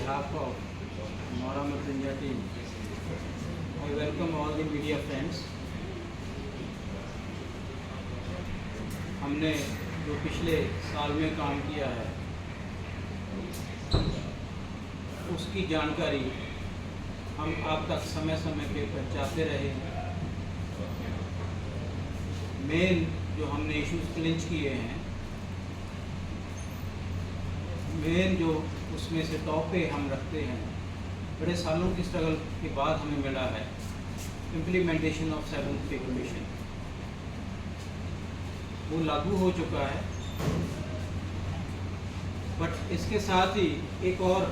behalf of Mora Mrtyunjay team, I welcome all the media friends. हमने जो पिछले साल में काम किया है उसकी जानकारी हम आप तक समय समय पे पहुँचाते रहे। मेन जो हमने इश्यूज क्लिंच किए हैं, मेन जो उसमें से टॉप पे हम रखते हैं, बड़े सालों की स्ट्रगल के बाद हमें मिला है इम्प्लीमेंटेशन ऑफ 7th पे कमीशन। वो लागू हो चुका है, बट इसके साथ ही एक और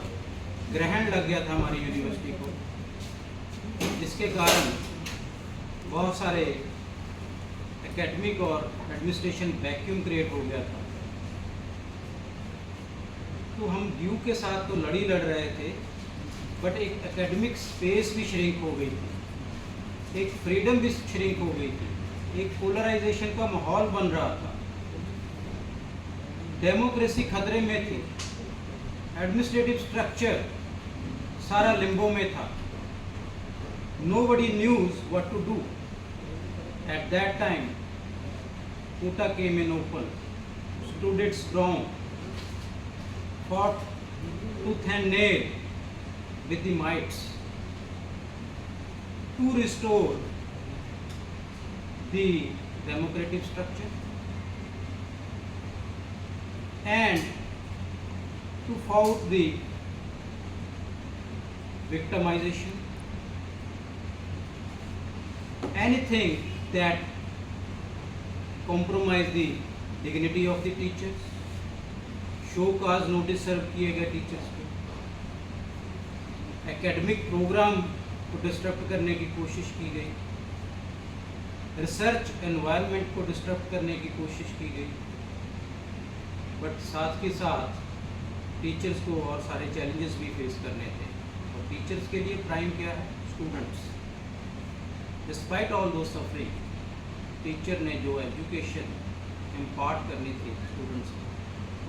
ग्रहण लग गया था हमारी यूनिवर्सिटी को, जिसके कारण बहुत सारे एकेडमिक और एडमिनिस्ट्रेशन वैक्यूम क्रिएट हो गया था। तो हम ड्यू के साथ तो लड़ रहे थे, बट एक एकेडमिक स्पेस भी श्रिंक हो गई थी, एक फ्रीडम भी श्रिंक हो गई थी, एक पोलराइजेशन का माहौल बन रहा था, डेमोक्रेसी खतरे में थी, एडमिनिस्ट्रेटिव स्ट्रक्चर सारा लिम्बो में था। Nobody knew what to do. At that time, Kota came in open, stood it strong, fought tooth and nail with the mites to restore the democratic structure and to fight the victimization, anything that compromise the dignity of the teachers, show cause notice serve किए गए teachers को, academic programme को disturb करने की कोशिश की गई, research environment को डिस्टर्ब करने की कोशिश की गई, बट साथ के साथ टीचर्स को और सारे चैलेंजेस भी फेस करने थे। और टीचर्स के लिए प्राइम क्या है? स्टूडेंट्स। डिस्पाइट ऑल दो सफरिंग, टीचर ने जो एजुकेशन इम्पार्ट करनी थी स्टूडेंट्स को,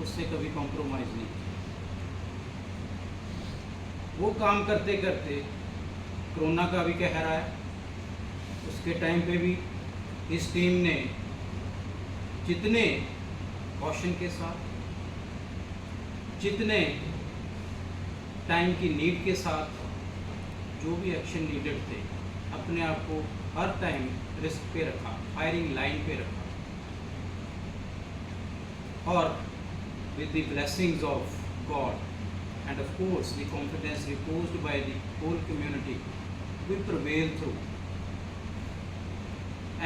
उससे कभी कॉम्प्रोमाइज़ नहीं किया। वो काम करते करते कोरोना का भी कहर आया। उसके टाइम पे भी इस टीम ने जितने कॉशन के साथ, जितने टाइम की नीड के साथ जो भी एक्शन नीडेड थे, अपने आप को हर टाइम रिस्क पे रखा, फायरिंग लाइन पे रखा, और with the blessings of God and of course the confidence reposed by the whole community, we prevail through.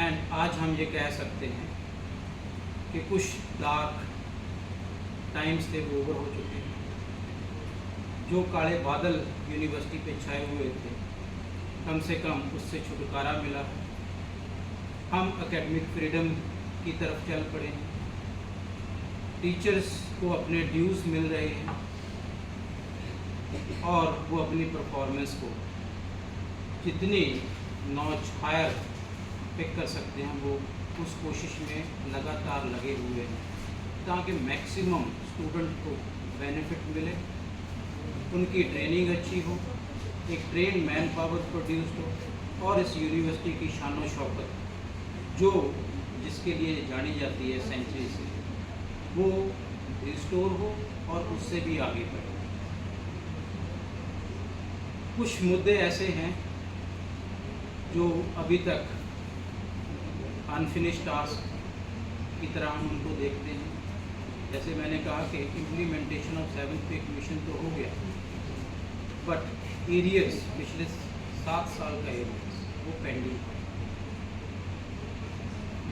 And आज हम ये कह सकते हैं कि कुछ डार्क टाइम्स थे वो ओवर हो चुके हैं। जो काले बादल यूनिवर्सिटी पे छाए हुए थे, कम से कम उससे छुटकारा मिला है। हम एकेडमिक फ्रीडम की तरफ चल पड़े हैं, टीचर्स को अपने ड्यूज मिल रहे हैं और वो अपनी परफॉर्मेंस को जितनी नॉच हायर पिक कर सकते हैं वो उस कोशिश में लगातार लगे हुए हैं, ताकि मैक्सिमम स्टूडेंट को बेनिफिट मिले, उनकी ट्रेनिंग अच्छी हो, एक ट्रेन मैन पावर प्रोड्यूस हो, और इस यूनिवर्सिटी की शान शौकत जो जिसके लिए जानी जाती है सेंचुरी से, वो रिस्टोर हो और उससे भी आगे बढ़े। कुछ मुद्दे ऐसे हैं जो अभी तक अनफिनिश्ड टास्क की तरह हम उनको देखते हैं। जैसे मैंने कहा कि इम्प्लीमेंटेशन ऑफ 7th पे कमीशन तो हो गया, बट एरियर्स पिछले 7 साल का एरियर्स वो पेंडिंग है।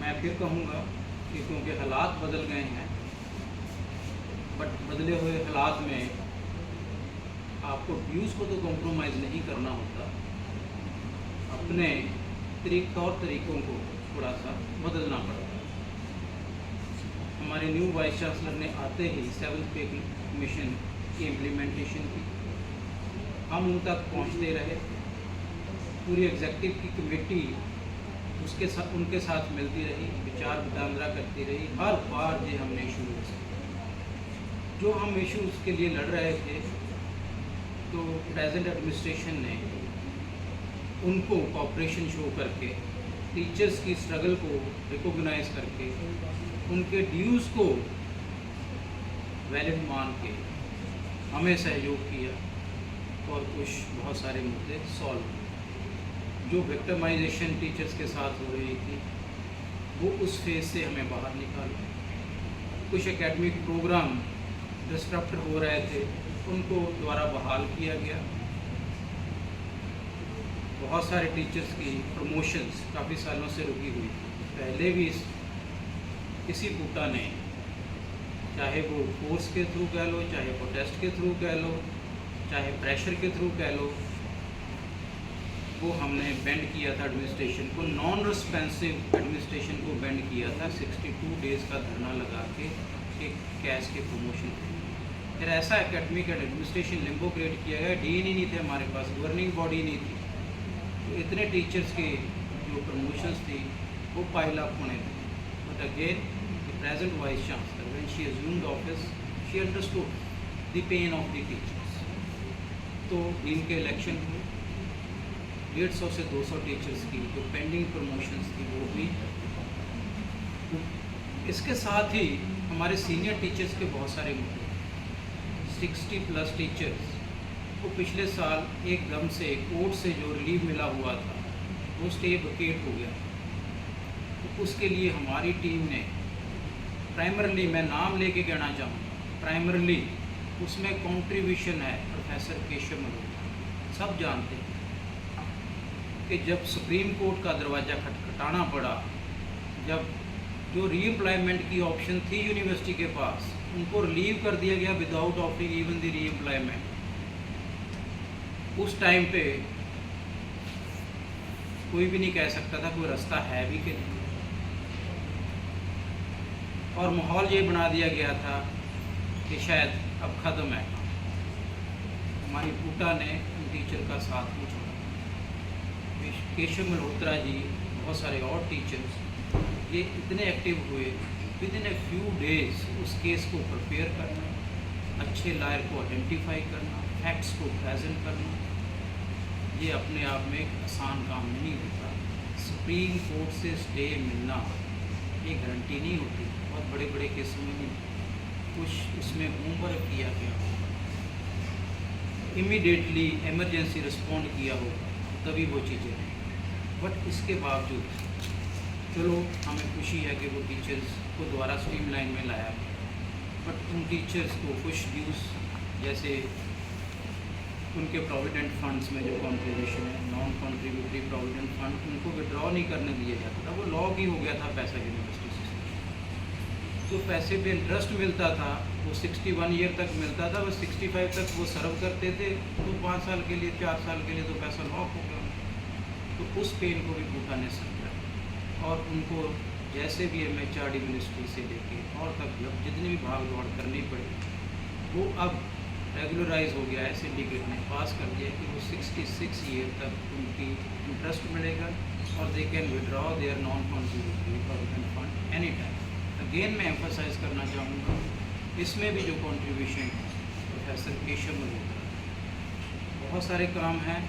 मैं फिर कहूँगा कि क्योंकि हालात बदल गए हैं, बट बदले हुए हालात में आपको ड्यूज़ को तो कॉम्प्रोमाइज़ नहीं करना होता, अपने तौर तरीक़ों को थोड़ा सा बदलना पड़ता है। हमारे न्यू वाइस चांसलर ने आते ही 7th पे कमीशन की इम्प्लीमेंटेशन की, हम उन तक पहुँचते रहे, पूरी एग्जेक्टिव की कमेटी उनके साथ मिलती रही, विचार विटांदरा करती रही। हर बार ये हमने इशूज़ जो हम इश्यूज़ के लिए लड़ रहे थे तो प्रेजेंट एडमिनिस्ट्रेशन ने उनको कॉपरेशन शो करके, टीचर्स की स्ट्रगल को रिकॉग्नाइज करके, उनके ड्यूज़ को वैलिड मान के हमें सहयोग किया और कुछ बहुत सारे मुद्दे सॉल्व हुए। जो विक्टिमाइजेशन टीचर्स के साथ हो रही थी वो उस फेज से हमें बाहर निकाला। कुछ एकेडमिक प्रोग्राम डिस्टर्ब हो रहे थे, उनको दोबारा बहाल किया गया। बहुत सारे टीचर्स की प्रमोशंस काफ़ी सालों से रुकी हुई थी। पहले भी इसी पूटा ने, चाहे वो फोर्स के थ्रू कह लो, चाहे प्रोटेस्ट के थ्रू कह लो, चाहे प्रेशर के थ्रू कह लो, वो हमने बेंड किया था एडमिनिस्ट्रेशन को, नॉन रिस्पॉन्सिव एडमिनिस्ट्रेशन को बेंड किया था 62 डेज़ का धरना लगा के एक कैश के प्रमोशन थे। फिर ऐसा एकेडमिक एडमिनिस्ट्रेशन लिम्बो क्रिएट किया गया, डीन ही नहीं थे हमारे पास, गवर्निंग बॉडी नहीं थी, तो इतने टीचर्स के जो प्रमोशंस थी वो पाइल अप होने थे। But again the present vice chancellor when she assumed office she understood the pain of the teachers. तो डीन के इलेक्शन हुए, 150 से 200 टीचर्स की जो पेंडिंग प्रमोशंस थी वो हुई। इसके साथ ही हमारे सीनियर टीचर्स के बहुत सारे मुद्दे, 60+ टीचर्स को पिछले साल एकदम से कोर्ट से जो रिलीव मिला हुआ था वो स्टे वेकेट हो गया। तो उसके लिए हमारी टीम ने प्राइमरली, मैं नाम लेके कहना चाहूँगा, प्राइमरली उसमें कंट्रीब्यूशन है प्रोफेसर केशव मल्होत्रा। सब जानते हैं कि जब सुप्रीम कोर्ट का दरवाज़ा खटखटाना पड़ा, जब जो रीएम्प्लॉयमेंट की ऑप्शन थी यूनिवर्सिटी के पास, उनको रिलीव कर दिया गया without offering even the re-employment, उस टाइम पे कोई भी नहीं कह सकता था कोई रास्ता है भी कि नहीं। और माहौल ये बना दिया गया था कि शायद अब ख़त्म है। हमारी पूटा ने उन टीचर का साथ नहीं छोड़ा। केशव मल्होत्रा जी, बहुत सारे और टीचर्स, ये इतने एक्टिव हुए, with in a few days उस केस को प्रिपेयर करना, अच्छे लायर को आइडेंटिफाई करना, फैक्ट्स को प्रेजेंट करना, ये अपने आप में एक आसान काम नहीं होता। सुप्रीम कोर्ट से स्टे मिलना ये गारंटी नहीं होती, बहुत बड़े बड़े केसों में नहीं, कुछ उसमें होमवर्क किया गया होगा, इमीडिएटली इमरजेंसी रिस्पॉन्ड किया होगा, तभी वो चीज़ें हैं। बट इसके बावजूद चलो हमें खुशी है कि वो टीचर्स को दोबारा स्ट्रीमलाइन में लाया गया। बट उन टीचर्स को कुछ ड्यूज़, जैसे उनके प्रोविडेंट फंड्स में जो कॉन्ट्रीब्यूशन है, नॉन कॉन्ट्रीब्यूटरी प्रोविडेंट फंड, उनको विड्रॉ नहीं करने दिया जाता था। वो लॉक ही हो गया था पैसा यूनिवर्सिटी से। तो पैसे पे इंटरेस्ट मिलता था, वो 61 ईयर तक मिलता था, बस 65 तक वो सर्व करते थे, तो 5 साल के लिए, 4 साल के लिए तो पैसा लॉक हो गया। तो उस पेन को भी पूटा ने समझा और उनको जैसे भी MHRD मिनिस्ट्री से लेके और तक जब जितनी भी भाग दौड़ करनी पड़ी, वो अब रेगुलराइज हो गया है। सिंडिकेट ने पास कर दिया कि वो 66 ईयर तक उनकी इंटरेस्ट मिलेगा और they can withdraw their non contributory provident fund any time. Again मैं एम्फोसाइज करना चाहूँगा, इसमें भी जो कॉन्ट्रीब्यूशन प्रोफेसर केशव मल्होत्रा, बहुत सारे काम हैं,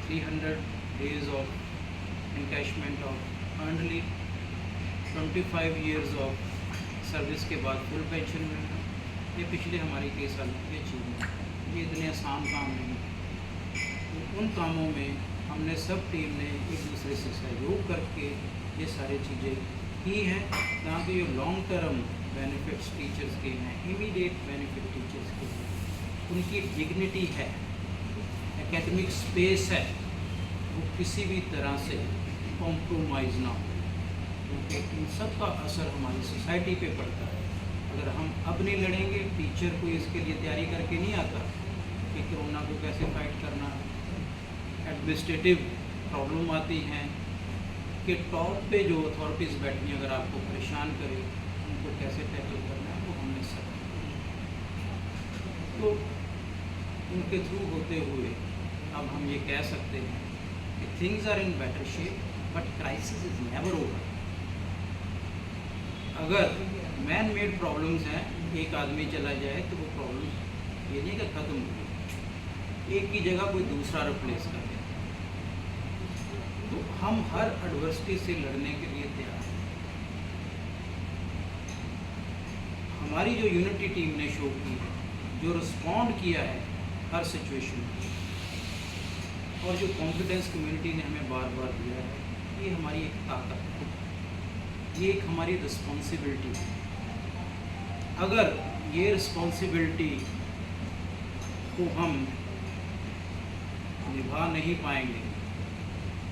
300 days of encashment of earned leave, 25 years of service के बाद फुल पेंशन मिलना, ये पिछले हमारी कई सालों की अचीवमेंट, ये इतने आसान काम नहीं। तो उन कामों में हमने सब टीम ने एक दूसरे से सहयोग करके ये सारी चीज़ें की हैं, ताकि ये लॉन्ग टर्म बेनिफिट्स टीचर्स के हैं, इमीडिएट बेनिफिट टीचर्स के हैं, उनकी डिग्निटी है, एकेडमिक स्पेस है, वो किसी भी तरह से कॉम्प्रोमाइज़ ना हो, क्योंकि इन सब का असर हमारी सोसाइटी पे पड़ता है। अगर हम अब नहीं लड़ेंगे, टीचर को इसके लिए तैयारी करके नहीं आता कि कोरोना को कैसे फाइट करना, एडमिनिस्ट्रेटिव प्रॉब्लम आती हैं कि टॉप पे जो अथॉरिटीज़ बैठी हैं अगर आपको परेशान करे, उनको कैसे टैकल करना है वो हमने सब। तो उनके थ्रू होते हुए अब हम ये कह सकते हैं कि things are in better shape, but crisis is never over. अगर मैन मेड प्रॉब्लम्स हैं, एक आदमी चला जाए तो वो प्रॉब्लम ये नहीं कि ख़त्म हो गई, एक की जगह कोई दूसरा रिप्लेस कर दे। तो हम हर एडवर्सिटी से लड़ने के लिए तैयार हैं। हमारी जो यूनिटी टीम ने शो की है, जो रिस्पॉन्ड किया है हर सिचुएशन में, और जो कॉन्फिडेंस कम्युनिटी ने हमें बार बार दिया है, ये हमारी एक ताकत है, ये एक हमारी रिस्पॉन्सिबिलिटी है। अगर ये रिस्पॉन्सिबिलिटी को हम निभा नहीं पाएंगे,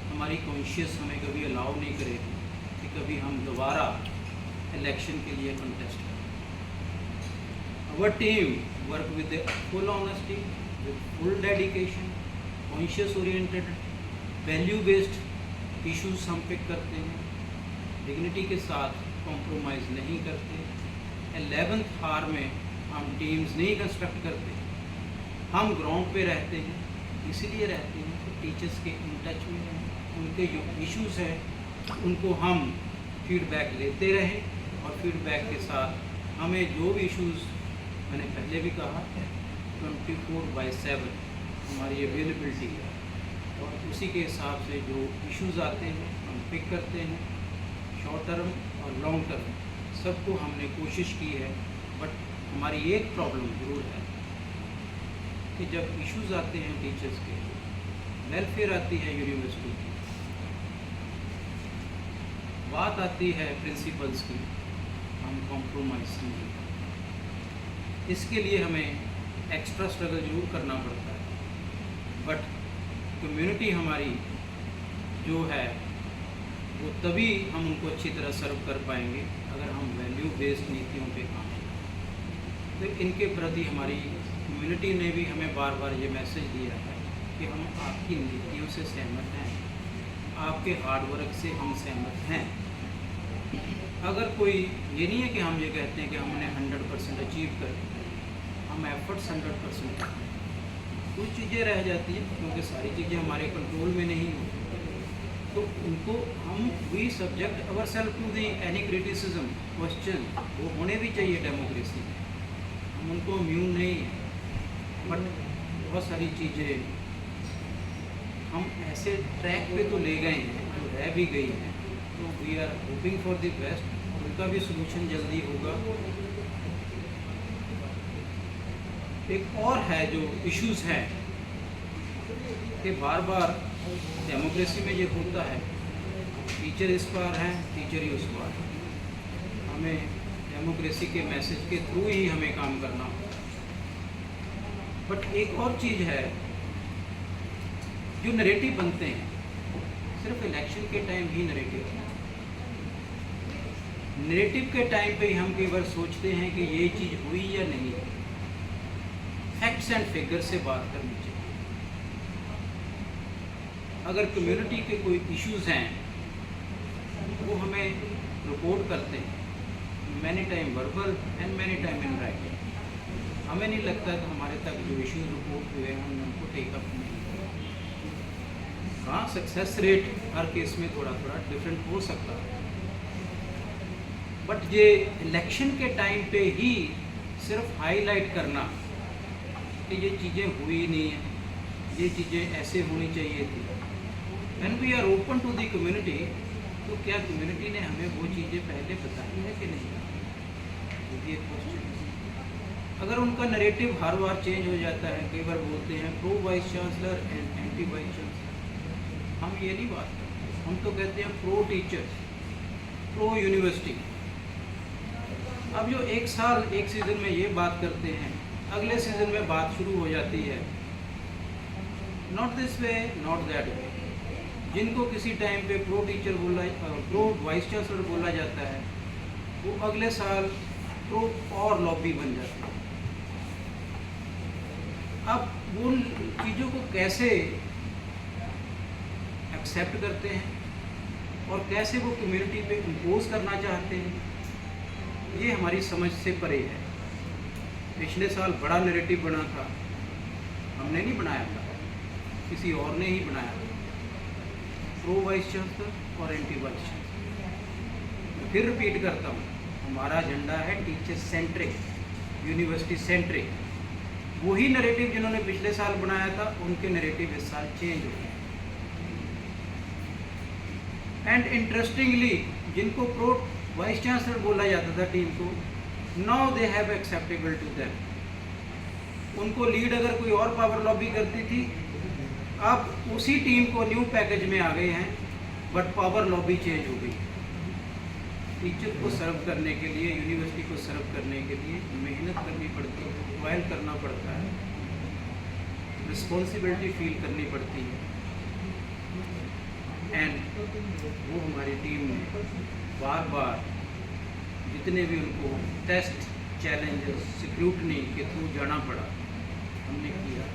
हमारी कॉन्शियस हमें कभी अलाउ नहीं करेगी कि कभी हम दोबारा इलेक्शन के लिए कंटेस्ट करें। Our team work with full honesty, with full dedication, conscious oriented, value based issues हम पिक करते हैं, डिग्निटी के साथ कॉम्प्रोमाइज़ नहीं करते। 11th आवर में हम टीम्स नहीं कंस्ट्रक्ट करते, हम ग्राउंड पे रहते हैं। इसीलिए रहते हैं कि टीचर्स के इन टच में रहें, उनके जो इश्यूज़ हैं उनको हम फीडबैक लेते रहें, और फीडबैक के साथ हमें जो भी इश्यूज़, मैंने पहले भी कहा, 24/7 हमारी अवेलेबिलिटी है, और उसी के हिसाब से जो इश्यूज़ आते हैं हम पिक करते हैं। शॉर्ट टर्म और लॉन्ग टर्म सबको हमने कोशिश की है। बट हमारी एक प्रॉब्लम ज़रूर है कि जब इश्यूज़ आते हैं टीचर्स के, वेलफेयर आती है यूनिवर्सिटी की, बात आती है प्रिंसिपल्स की, हम कॉम्प्रोमाइज़ नहीं करते। इसके लिए हमें एक्स्ट्रा स्ट्रगल ज़रूर करना पड़ता है। बट कम्युनिटी हमारी जो है वो तभी हम उनको अच्छी तरह सर्व कर पाएंगे अगर हम वैल्यू बेस्ड नीतियों पे काम करें। तो इनके प्रति हमारी कम्युनिटी ने भी हमें बार बार ये मैसेज दिया है कि हम आपकी नीतियों से सहमत हैं, आपके हार्डवर्क से हम सहमत हैं। अगर कोई ये नहीं है कि हम ये कहते हैं कि हमने 100% अचीव कर लिया, हम एफर्ट्स 100% करते हैं। कुछ चीज़ें रह जाती हैं क्योंकि सारी चीज़ें हमारे कंट्रोल में नहीं होती, तो उनको हम we subject our self to the any criticism question, वो होने भी चाहिए डेमोक्रेसी में, हम उनको इम्यून नहीं हैं। बट बहुत सारी चीज़ें हम ऐसे ट्रैक पे तो ले गए हैं जो रह भी गई हैं, तो we are hoping for the best, उनका भी सोल्यूशन जल्दी होगा। एक और है जो इश्यूज़ हैं कि बार बार डेमोक्रेसी में ये होता है, टीचर इस पार हैं, टीचर ही उस पार हैं। हमें डेमोक्रेसी के मैसेज के थ्रू ही हमें काम करना होगा। बट एक और चीज़ है, जो नरेटिव बनते हैं सिर्फ इलेक्शन के टाइम ही नरेटिव बनते हैं। नरेटिव के टाइम पे हम कई बार सोचते हैं कि ये चीज़ हुई या नहीं। फैक्ट्स एंड फिगर से बात करनी चाहिए। अगर कम्युनिटी के कोई इश्यूज़ हैं वो हमें रिपोर्ट करते हैं, many time verbal and many time in writing. हमें नहीं लगता कि हमारे तक जो इश्यूज रिपोर्ट हुए हैं हमने उनको टेकअप नहीं किया। हाँ, सक्सेस रेट हर केस में थोड़ा थोड़ा डिफरेंट हो सकता है, बट ये इलेक्शन के टाइम पे ही सिर्फ हाईलाइट करना कि ये चीज़ें हुई नहीं हैं, ये चीज़ें ऐसे होनी चाहिए थी। When we are open to the community, तो क्या कम्युनिटी ने हमें वो चीज़ें पहले बताई है कि नहीं, ये क्वेश्चन। अगर उनका नरेटिव हर बार चेंज हो जाता है, कई बार बोलते हैं pro vice chancellor and anti vice chancellor, हम ये नहीं बात करते, हम तो कहते हैं प्रो टीचर्स, प्रो यूनिवर्सिटी। अब जो एक साल एक सीज़न में ये बात करते हैं, अगले सीज़न में बात शुरू हो जाती है not this way not that way. जिनको किसी टाइम पे प्रो टीचर बोला, प्रो वाइस चांसलर बोला जाता है, वो अगले साल प्रो और लॉबी बन जाते हैं। अब उन चीज़ों को कैसे एक्सेप्ट करते हैं और कैसे वो कम्युनिटी पे इम्पोज करना चाहते हैं, ये हमारी समझ से परे है। पिछले साल बड़ा नैरेटिव बना था, हमने नहीं बनाया था, किसी और ने ही बनाया था, प्रो वाइस चांसलर और एंटी वाइस चांसलर। फिर रिपीट करता हूँ, हमारा एजेंडा है टीचर सेंट्रिक, यूनिवर्सिटी सेंट्रिक। वही नैरेटिव जिन्होंने पिछले साल बनाया था उनके नैरेटिव इस साल चेंज हो गए। एंड इंटरेस्टिंगली जिनको प्रो वाइस चांसलर बोला जाता था टीम को, now they have acceptable to them. उनको लीड अगर कोई और पावर लॉबी करती थी, अब उसी टीम को न्यू पैकेज में आ गए हैं, बट पावर लॉबी चेंज हो गई। टीचर को सर्व करने के लिए, यूनिवर्सिटी को सर्व करने के लिए मेहनत करनी पड़ती है, टॉयल करना पड़ता है, रिस्पॉन्सिबिलिटी फील करनी पड़ती है। एंड वो हमारी टीम ने बार बार जितने भी उनको टेस्ट, चैलेंजेस, स्क्रूटनी के थ्रू जाना पड़ा, हमने किया।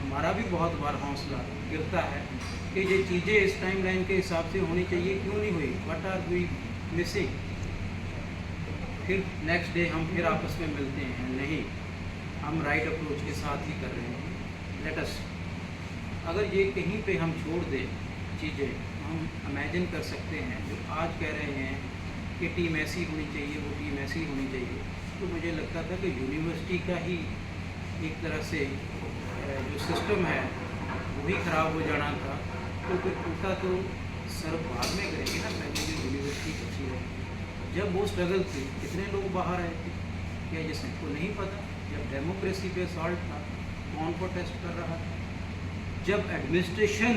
हमारा भी बहुत बार हौसला गिरता है कि ये चीज़ें इस टाइमलाइन के हिसाब से होनी चाहिए, क्यों नहीं हुई, व्हाट आर वी मिसिंग। फिर नेक्स्ट डे हम फिर आपस में मिलते हैं, नहीं हम राइट अप्रोच के साथ ही कर रहे हैं। लेट अस, अगर ये कहीं पे हम छोड़ दें चीज़ें, हम इमेजिन कर सकते हैं जो आज कह रहे हैं कि टीम ऐसी होनी चाहिए, वो टीम ऐसी होनी चाहिए, तो मुझे लगता था कि यूनिवर्सिटी का ही एक तरह से जो सिस्टम है वही ख़राब हो जाना था। तो फिर टूटा तो सर बाद में करेंगे ना, पहले जो यूनिवर्सिटी अच्छी है। जब वो स्ट्रगल थी कितने लोग बाहर आए थे, क्या ये सबको नहीं पता? जब डेमोक्रेसी पे असॉल्ट था, कौन प्रोटेस्ट कर रहा था? जब एडमिनिस्ट्रेशन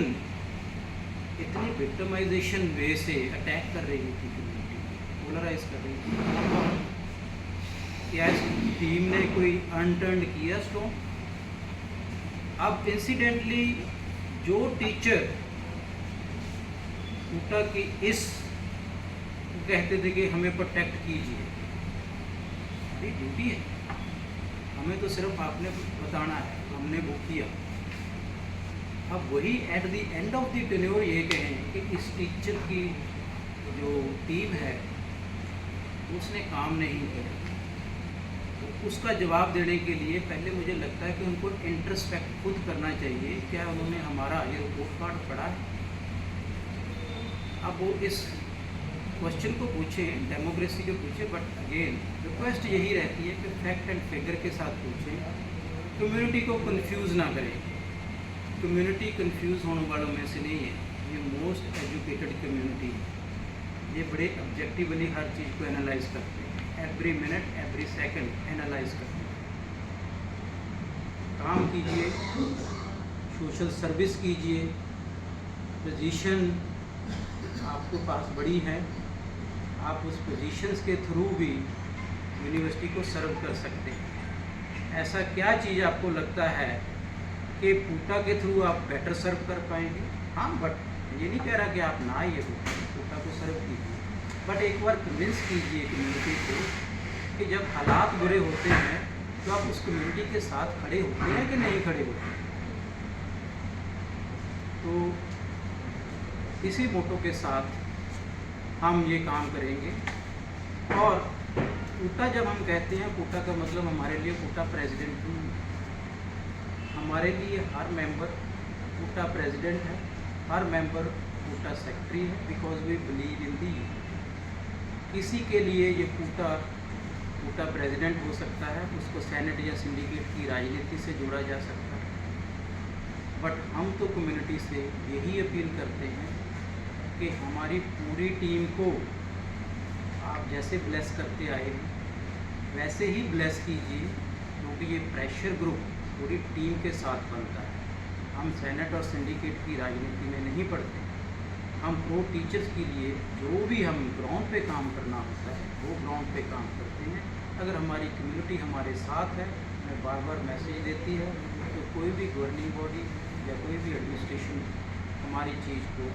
इतनी विक्टिमाइजेशन वे से अटैक कर रही थी, पोलराइज कर रही थी, क्या इस टीम ने कोई अनटर्न किया स्टोन? अब इंसिडेंटली जो टीचर टूटा की इस कहते थे कि हमें प्रोटेक्ट कीजिए, ये ड्यूटी है, हमें तो सिर्फ आपने बताना है, हमने वो किया। अब वही at the end of the tenure ये कहें कि इस टीचर की जो टीम है उसने काम नहीं किया, तो उसका जवाब देने के लिए पहले मुझे लगता है कि उनको इंट्रोस्पेक्ट खुद करना चाहिए। क्या उन्होंने हमारा ये रिपोर्ट कार्ड पढ़ा है? अब वो इस क्वेश्चन को पूछें, डेमोक्रेसी को पूछें, बट अगेन रिक्वेस्ट यही रहती है कि फैक्ट एंड फिगर के साथ पूछें, कम्युनिटी को कंफ्यूज ना करें। कम्युनिटी कंफ्यूज होने वालों में से नहीं है, ये मोस्ट एजुकेटेड कम्युनिटी है। ये बड़े ऑब्जेक्टिवली हर चीज़ को एनालाइज करते हैं, every minute every second analyse करते हैं। काम कीजिए, सोशल सर्विस कीजिए, पोजीशन आपके पास बड़ी है, आप उस पोजीशंस के थ्रू भी यूनिवर्सिटी को सर्व कर सकते हैं। ऐसा क्या चीज़ आपको लगता है कि पूटा के थ्रू आप बेटर सर्व कर पाएंगे? हाँ, बट ये नहीं कह रहा कि आप ना ये पूटा को सर्व कीजिए, बट एक बार कन्विंस कीजिए कम्युनिटी को कि जब हालात बुरे होते हैं तो आप उस कम्युनिटी के साथ खड़े होते हैं कि नहीं खड़े होते हैं। तो इसी मोटो के साथ हम ये काम करेंगे। और पूटा जब हम कहते हैं, पूटा का मतलब हमारे लिए पूटा प्रेसिडेंट नहीं, हमारे लिए हर मेंबर पूटा प्रेसिडेंट है, हर मेंबर पूटा सेक्रेटरी है, बिकॉज वी बिलीव इन दी। किसी के लिए ये पूटा प्रेसिडेंट हो सकता है, उसको सेनेट या सिंडिकेट की राजनीति से जोड़ा जा सकता है, बट हम तो कम्युनिटी से यही अपील करते हैं कि हमारी पूरी टीम को आप जैसे ब्लेस करते आए हैं वैसे ही ब्लेस कीजिए, क्योंकि ये प्रेशर ग्रुप पूरी टीम के साथ बनता है। हम सेनेट और सिंडिकेट की राजनीति में नहीं पढ़ते, हम प्रो टीचर्स के लिए जो भी हम ग्राउंड पे काम करना होता है वो ग्राउंड पे काम करते हैं। अगर हमारी कम्युनिटी हमारे साथ है, हमें बार बार मैसेज देती है, तो कोई भी गवर्निंग बॉडी या कोई भी एडमिनिस्ट्रेशन हमारी चीज़ को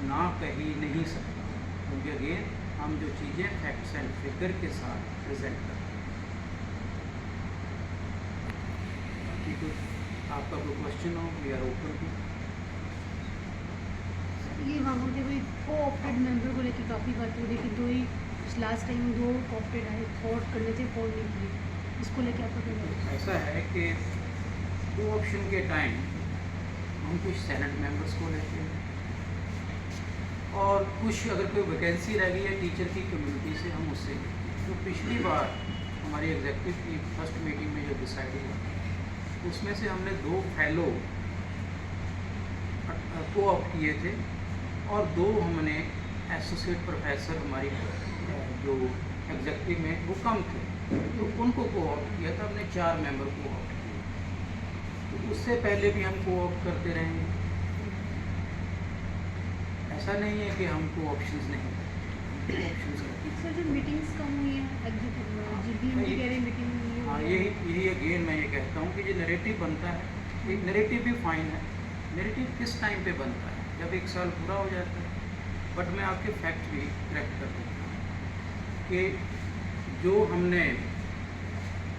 ना कह ही नहीं सकता, क्योंकि अगेन हम जो चीज़ें फैक्ट्स एंड फिगर के साथ प्रेजेंट करते हैं। ठीक है, आपका कोई क्वेश्चन हो, वी आर ओपन टू। ये वहाँ मुझे कोई को-ऑप्टेड मेंबर को लेकर काफ़ी बात हो रही कि दो ही लास्ट टाइम 2 ऑप्टेड आए, फॉर्ड करने थे, फॉर्ड नहीं किए, इसको लेकर आपका क्या कहना है? ऐसा है कि को ऑप्शन के टाइम हम कुछ सेनेट मेंबर्स को लेते हैं और कुछ अगर कोई वैकेंसी रह गई है टीचर की कम्युनिटी से हम उससे लेते हैं। तो पिछली बार हमारी एग्जेक्टिव की फर्स्ट मीटिंग में जो डिसाइड हुआ उसमें से हमने 2 फेलो को ऑप्ट किए थे और 2 हमने एसोसिएट प्रोफेसर हमारी जो एग्जेक्टिव में वो कम थे, तो उनको को ऑप्ट किया था हमने। 4 मेंबर को ऑप्ट किए, तो उससे पहले भी हम को ऑप्ट करते रहेंगे। ऐसा नहीं है कि हमको ऑप्शंस नहीं है, ऑप्शंस हैं। सर जो मीटिंग्स कम हुई है एग्जीक्यूटिव जीबीएम की कह रहे मीटिंग नहीं हुई हाँ, है। यही अगेन मैं ये कहता हूँ कि जो नैरेटिव बनता है, एक नैरेटिव भी फाइन है। नैरेटिव किस टाइम पे बनता है? जब 1 साल पूरा हो जाता है। बट मैं आपके फैक्ट भी करेक्ट कर देता हूँ कि जो हमने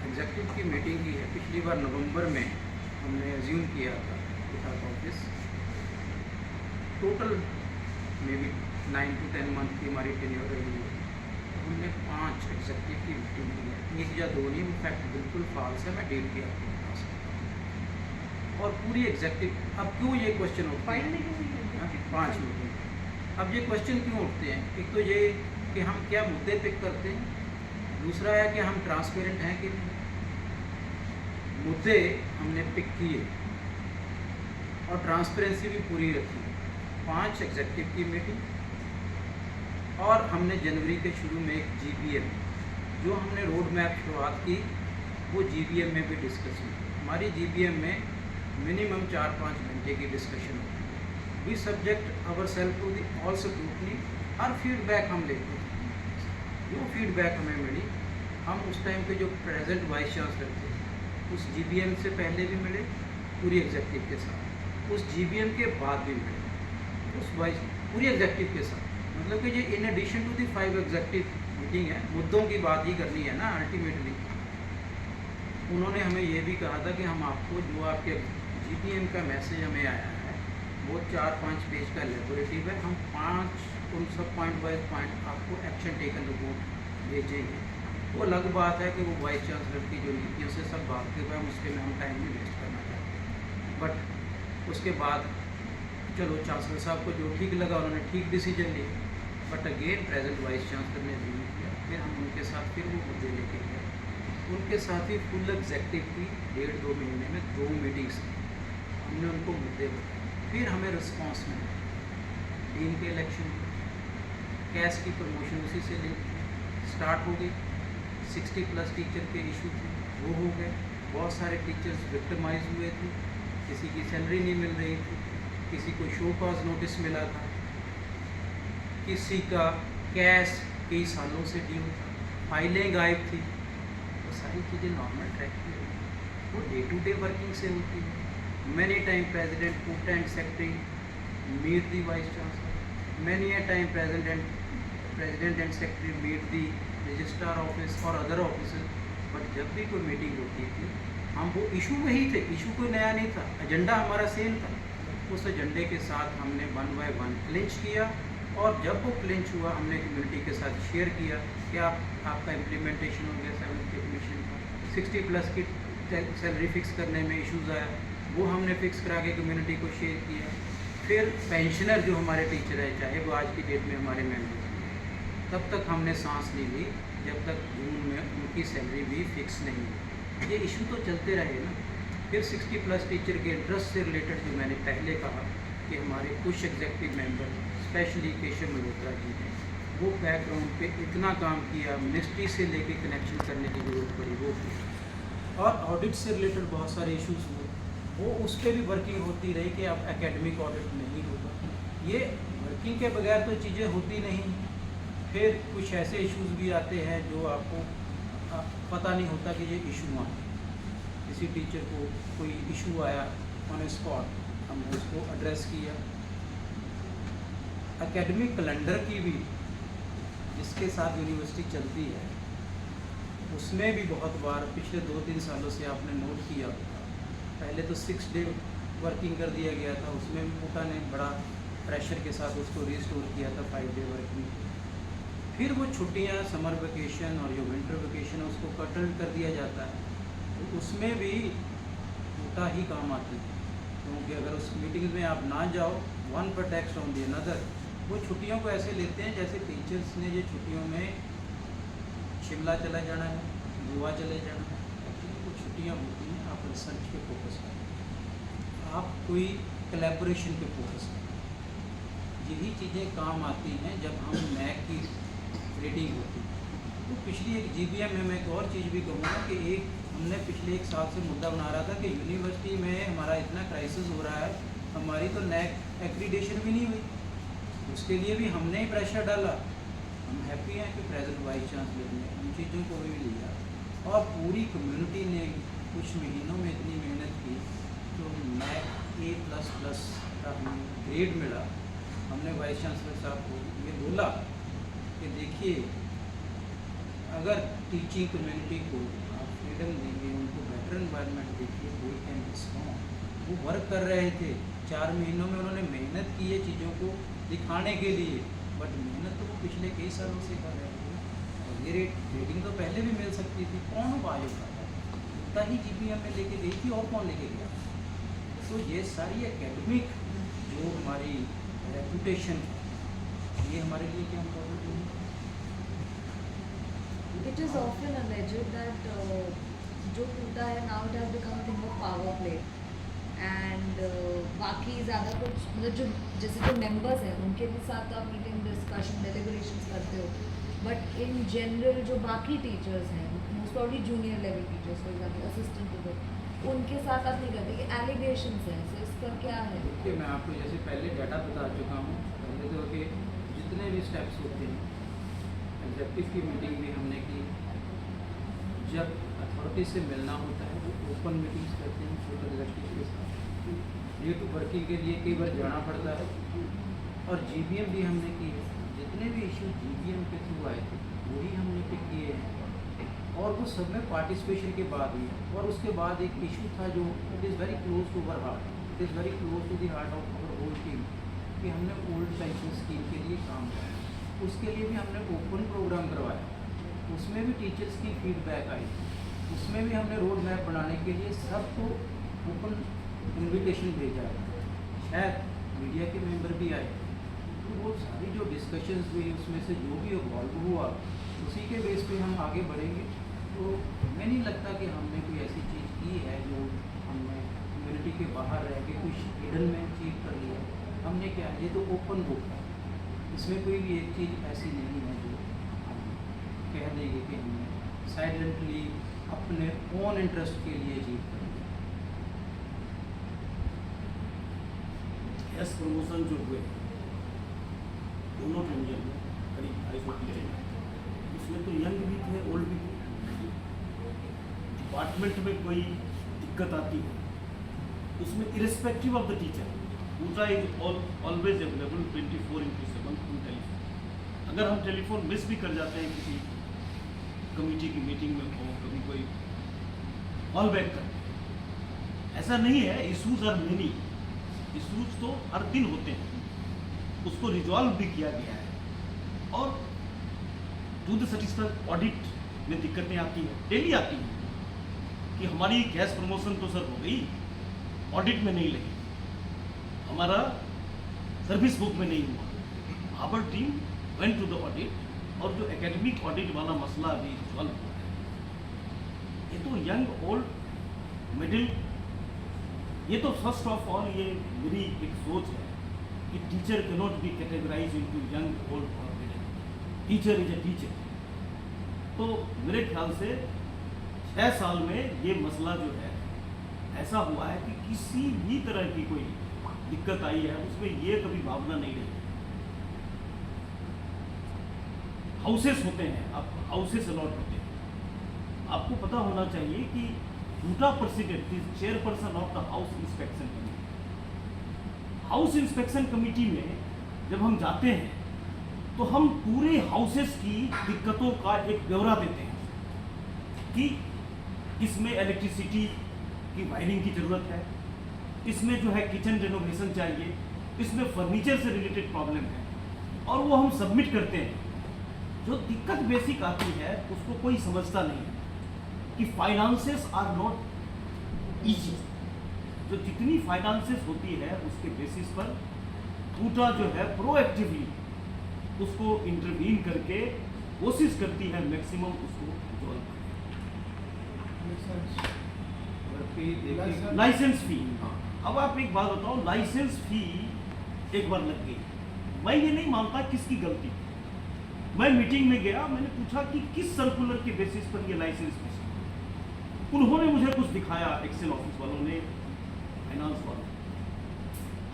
एग्जेक्टिव की मीटिंग की है पिछली बार नवंबर में हमने एज्यूम किया था Vikas office, total may be 9 to 10 month की हमारी टेन्योर रही है। हमने 5 एग्जेक्टिव की मीटिंग की है, 1 या 2 नहीं, वो फैक्ट बिल्कुल फॉल्स है, मैं डेट भी आपको बता सकता हूँ। और पूरी एग्जेक्टिव, अब क्यों ये क्वेश्चन उठते फाइल हैं? में क्यों नहीं है? 5 मीटिंग। अब ये क्वेश्चन क्यों उठते हैं? एक तो ये कि हम क्या मुद्दे पिक करते हैं, दूसरा है कि हम ट्रांसपेरेंट हैं कि नहीं। मुद्दे हमने पिक किए और ट्रांसपेरेंसी भी पूरी रखी। 5 एग्जेक्टिव की मीटिंग और हमने जनवरी के शुरू में एक जीबीएम, जो हमने रोड मैप शुरुआत की, वो जीबीएम में भी डिस्कस हुई। हमारी जीबीएम में मिनिमम 4-5 घंटे की डिस्कशन होती है। We subject our self to the all scrutiny, हर फीडबैक हम लेते हैं। जो फीडबैक हमें मिली, हम उस टाइम पे जो प्रेजेंट वाइस चांसलर थे, उस जीबीएम से पहले भी मिले पूरी एग्जेक्टिव के साथ, उस जीबीएम के बाद भी मिले उस वाइस पूरी एग्जेक्टिव के साथ। मतलब कि ये in addition to the 5 executive meeting है, मुद्दों की बात ही करनी है ना अल्टीमेटली। उन्होंने हमें ये भी कहा था कि हम आपको जो आपके जीबीएम का मैसेज हमें आया है वो 4-5 पेज का लेबोरेटिव है, हम 5 उन सब पॉइंट बाय पॉइंट आपको एक्शन टेकन रिपोर्ट भेजेंगे। वो अलग बात है कि वो वाइस चांसलर की जो नीतियों से सब भागते हुए हम उसके में हम टाइम भी वेस्ट करना चाहते। बट उसके बाद चलो चांसलर साहब को जो ठीक लगा उन्होंने ठीक डिसीजन लिया। But again present vice chancellor ने रिव्यू किया, फिर हम उनके साथ फिर वो मुद्दे लेके गए। उनके साथ ही फुल एग्जेक्टिव की 1.5-2 महीने में 2 मीटिंग्स की, हमने उनको मुद्दे बताए। फिर हमें रिस्पॉन्स मिला, डीन के इलेक्शन, कैश की प्रमोशन उसी से स्टार्ट हो गई। 60+ टीचर के इशू थे, वो हो गए। बहुत सारे टीचर्स विक्टिमाइज हुए थे, किसी की सैलरी नहीं मिल रही थी, किसी को शो कॉज नोटिस मिला था, किसी का कैश कई सालों से ड्यू था, फाइलें गायब थी। वो सारी चीज़ें नॉर्मल ट्रैक की होती, वो डे टू डे वर्किंग से होती है। Many time president quota and secretary meet the vice chancellor, many a time president and secretary meet the registrar office और अदर ऑफिसर। बट जब भी कोई मीटिंग होती थी, हम वो इशू वही थे, इशू कोई नया नहीं था, एजेंडा हमारा सेम था। उस एजेंडे के साथ हमने 1 by 1 क्लिंच किया, और जब वो क्लिंच हुआ हमने कम्युनिटी के साथ शेयर किया कि आपका इम्प्लीमेंटेशन हो गया 7th के कमीशन का। 60+ की सैलरी फिक्स करने में इश्यूज़ आया, वो हमने फिक्स करा के कम्युनिटी को शेयर किया। फिर पेंशनर जो हमारे टीचर है, चाहे वो आज की डेट में हमारे मेंबर्स हैं, तब तक हमने सांस नहीं ली जब तक जून में उनकी सैलरी भी फिक्स नहीं हुई। ये इशू तो चलते रहे ना। फिर 60+ टीचर के इंटरेस्ट से रिलेटेड जो मैंने पहले कहा कि हमारे कुछ executive member specially Keshav Malhotra ji ने वो बैकग्राउंड पे इतना काम किया, मिनिस्ट्री से लेके कनेक्शन करने की जरूरत पड़ी वो की, और ऑडिट से रिलेटेड बहुत सारे इश्यूज हुए, वो उस पर भी वर्किंग होती रही कि अब एकेडमिक ऑडिट नहीं होगा। ये वर्किंग के बगैर तो चीज़ें होती नहीं। फिर कुछ ऐसे इश्यूज भी आते हैं जो आपको पता नहीं होता कि ये इशू आए। किसी टीचर को कोई इशू आया ऑन स्पॉट, हमने उसको एड्रेस किया। एकेडमिक कैलेंडर की भी जिसके साथ यूनिवर्सिटी चलती है, उसमें भी बहुत बार पिछले 2-3 सालों से आपने नोट किया होगा, पहले तो 6 डे वर्किंग कर दिया गया था, उसमें कोटा ने बड़ा प्रेशर के साथ उसको रिस्टोर किया था 5 डे वर्किंग। फिर वो छुट्टियां, समर वेकेशन और जो विंटर वेकेशन है उसको कटल कर दिया जाता है, तो उसमें भी कोटा ही काम आती है। क्योंकि अगर उस मीटिंग में आप ना जाओ, one protect on the another, वो छुट्टियों को ऐसे लेते हैं जैसे टीचर्स ने ये छुट्टियों में शिमला चला जाना है, गोवा चले जाना है। एक्चुअली वो छुट्टियाँ होती हैं, आप रिसर्च पे फोकस करें, आप कोई कोलैबोरेशन पे फोकस करें। यही चीज़ें काम आती हैं जब हम मैक की रीडिंग होती है। तो पिछली एक GBM में मैं एक और चीज़ भी कहूँगा कि हमने पिछले 1 साल से मुद्दा बना रहा था कि यूनिवर्सिटी में हमारा इतना क्राइसिस हो रहा है, हमारी तो नैक एक्रीडेशन भी नहीं हुई। उसके लिए भी हमने ही प्रेशर डाला। हम हैप्पी हैं कि प्रेजेंट वाइस चांसलर ने उन चीज़ों को भी लिया और पूरी कम्युनिटी ने कुछ महीनों में इतनी मेहनत की तो नैक A++ का हमें ग्रेड मिला। हमने वाइस चांसलर साहब को ये बोला कि देखिए, अगर टीचिंग कम्युनिटी को आप फ्रीडम देंगे, उनको बेटर एनवायरनमेंट देखिए, कोई कैन रिस्पॉन्ड। वो वर्क कर रहे थे, 4 महीनों में उन्होंने मेहनत की है चीज़ों को दिखाने के लिए, बट मेहनत तो वो पिछले कई सालों से कर रहे थे। और ये रेटिंग तो पहले भी मिल सकती थी, कौन उपाय उठाता था? उतना ही GBM में लेके गई थी और कौन लेके गया? तो ये सारी एकेडमिक जो हमारी रेपुटेशन है, ये हमारे लिए क्या इम्पोर्टेंट है? It is often alleged that जो टूटा है now it has become a thing of power play and बाकी ज़्यादा कुछ मतलब जो जैसे जो members हैं उनके भी साथ आप मीटिंग डिस्कशन डेलिब्रेशंस करते हो, बट इन जनरल जो बाकी टीचर्स हैं most probably junior level teachers for example assistant professor, उनके साथ आप नहीं करते कि एलिगेशंस हैं, so इसका क्या है? देखिए, मैं आपको जैसे पहले डाटा बता चुका हूँ। पहले तो कि जितने भी स्टेप्स होते हैं, एग्जेक्टिव की मीटिंग भी हमने की, जब अथॉरिटी से मिलना होता है वो ओपन मीटिंग्स करते हैं छोटे एग्जेक्टिव के साथ। डे टू वर्किंग के लिए कई बार जाना पड़ता है। और GBM भी हमने की है, जितने भी इशू GBM के थ्रू आए थे वही हमने पिक किए हैं, और वो सब में पार्टिसिपेशन के बाद ही है। और उसके बाद एक इशू था जो it is very close to our heart, it is very close to the heart of our whole team, कि हमने ओल्ड पेंशन स्कीम के लिए काम किया। उसके लिए भी हमने ओपन प्रोग्राम करवाया, उसमें भी टीचर्स की फीडबैक आई, उसमें भी हमने रोड मैप बनाने के लिए सबको ओपन इनविटेशन भेजा। शायद मीडिया के मेंबर भी आए, तो वो सारी जो डिस्कशंस हुई उसमें से जो भी इवॉल्व हुआ उसी के बेस पे हम आगे बढ़ेंगे। तो हमें नहीं लगता कि हमने कोई ऐसी चीज़ की है जो हमने कम्युनिटी के बाहर रह के कुछ हिडन में अचीव कर लिया। हमने क्या, ये तो ओपन बुक है, इसमें कोई भी एक चीज़ ऐसी नहीं है जो हम कह देंगे कि हमने साइलेंटली अपने ओन इंटरेस्ट के लिए अचीव कर लिया। एस प्रमोशन जो हुए दोनों डिवीजन में करीब 250 थे, उसमें तो यंग भी थे, ओल्ड भी थे। डिपार्टमेंट में कोई दिक्कत आती है उसमें इरिस्पेक्टिव ऑफ द टीचर, पूरा is always available 24/7 on telephone. अगर हम टेलीफोन मिस भी कर जाते हैं किसी कमेटी की मीटिंग में हो, कभी कोई कॉल बैक करते हैं, ऐसा नहीं है। इशूज आर मेनी, इशूज तो हर दिन होते हैं, उसको रिजॉल्व भी किया गया है। और टू द सेटिस्फैक्शन ऑडिट में दिक्कतें आती हैं, डेली आती हैं कि हमारी गैस प्रमोशन तो सर हो गई, ऑडिट में नहीं लगी, हमारा सर्विस बुक में नहीं हुआ। Our team went to the audit, और जो एकेडमिक ऑडिट वाला मसला अभी रिजॉल्व हुआ है, ये तो यंग ओल्ड मिडिल, ये तो फर्स्ट ऑफ ऑल ये मेरी एक सोच है कि teacher can not be categorise into young old और middle. Teacher is a teacher. तो मेरे ख्याल से 6 साल में ये मसला जो है ऐसा हुआ है कि किसी भी तरह की कोई दिक्कत आई है उसमें ये कभी भावना नहीं रही। हाउसेस होते हैं, आप हाउसेस अलॉट होते हैं, आपको पता होना चाहिए कि टूटा president is chairperson of the house inspection committee. House inspection committee में जब हम जाते हैं तो हम पूरे हाउसेस की दिक्कतों का एक ब्यौरा देते हैं कि इसमें इलेक्ट्रिसिटी की वायरिंग की ज़रूरत है, इसमें जो है किचन रेनोवेशन चाहिए, इसमें फर्नीचर से रिलेटेड प्रॉब्लम है, और वो हम सबमिट करते हैं। जो दिक्कत बेसिक आती है उसको कोई समझता नहीं है कि फाइनेंसेस आर नॉट ईजी। जो जितनी फाइनेंसेस होती है उसके बेसिस पर टूटा जो है प्रोएक्टिवली उसको इंटरवीन करके कोशिश करती है मैक्सिमम उसको रिजॉल्व करने की। फी देखिए, लाइसेंस फी। अब आप एक बात बताओ, लाइसेंस फी एक बार लग गई, मैं ये नहीं मानता किसकी गलती। मैं मीटिंग में गया, मैंने पूछा कि किस सर्कुलर के बेसिस पर ये लाइसेंस फी। उन्होंने मुझे कुछ दिखाया, एक्सेल ऑफिस वालों ने, फाइनेंस वालों ने।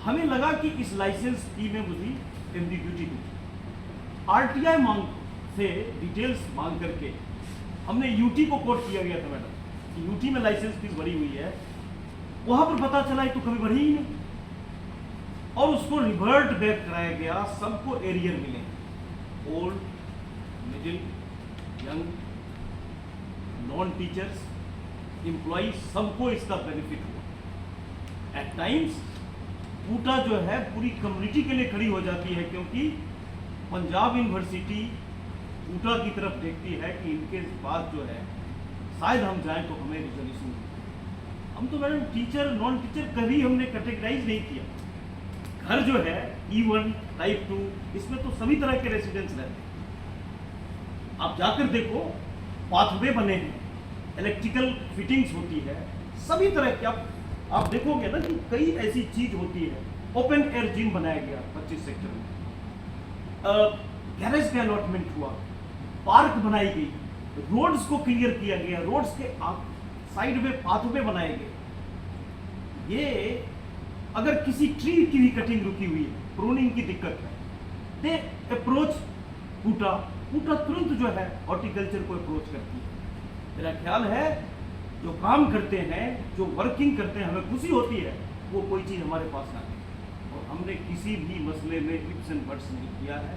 हमें लगा कि इस लाइसेंस फी में मुझे एम्बिग्यूटी थी। आरटीआई मांग से डिटेल्स मांग करके हमने यूटी को कोट किया गया था मैडम कि यूटी में लाइसेंस फीस बढ़ी हुई है। वहां पर पता चला तो कभी बढ़ी ही नहीं, और उसको रिवर्ट बैक कराया गया। सबको एरियर मिले, old, middle, young, non teachers, employ, सबको इसका बेनिफिट हुआ। एट टाइम्स पूटा जो है पूरी कम्युनिटी के लिए खड़ी हो जाती है, क्योंकि पंजाब यूनिवर्सिटी पूटा की तरफ देखती है कि इनके बाद जो है शायद हम जाएं तो हमें रिजर्वेशन। हम तो मैडम टीचर नॉन टीचर कभी हमने कैटेगराइज नहीं किया। घर जो है E1 टाइप 2, इसमें तो सभी तरह के रेसिडेंट्स रहते हैं। आप जाकर देखो, पाथवे बने हैं, इलेक्ट्रिकल फिटिंग्स होती है, सभी तरह के। आप देखोगे ना कि कई ऐसी चीज होती है। ओपन एयर जिम बनाया गया 25 सेक्टर में, गैरेज का अलॉटमेंट हुआ, पार्क बनाई गई, रोड्स को क्लियर किया गया, रोड्स के साइड में पाथवे बनाए गए। ये अगर किसी ट्री की भी कटिंग रुकी हुई है, प्रूनिंग की दिक्कत है, दे अप्रोच पूटा तुरंत जो है हॉर्टिकल्चर को अप्रोच करती है। मेरा ख्याल है जो काम करते हैं, जो वर्किंग करते हैं, हमें खुशी होती है वो कोई चीज़ हमारे पास ना है। और हमने किसी भी मसले में इफ्स एंड बट्स नहीं किया है।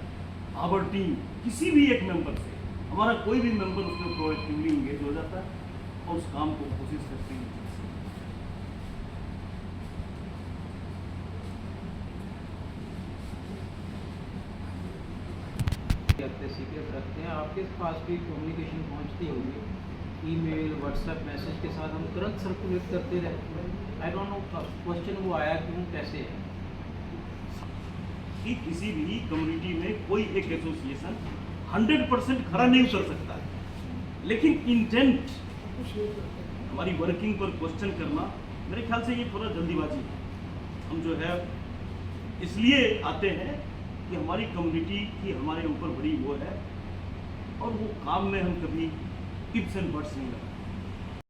आवर टीम किसी भी एक मेंबर से, हमारा कोई भी मेंबर उसमें प्रोएक्टिवली इंगेज हो जाता है और उस काम को कोशिश करते हैं। सीक्रेट रखते हैं, आपके पास भी कम्युनिकेशन पहुंचती होगी, ईमेल, व्हाट्सएप मैसेज के साथ हम तुरंत सर्कुलेट करते रहते हैं। आई डोंट नो क्वेश्चन वो आया क्यों, कैसे है कि किसी भी कम्युनिटी में कोई एक एसोसिएशन 100% खरा नहीं उतर सकता है, लेकिन इंटेंट हमारी वर्किंग पर क्वेश्चन करना, मेरे ख्याल से ये थोड़ा जल्दीबाजी है। हम जो है इसलिए आते हैं कि हमारी कम्युनिटी की हमारे ऊपर बड़ी वो है, और वो काम में हम कभी इफ्स एंड बट्स नहीं लगाते।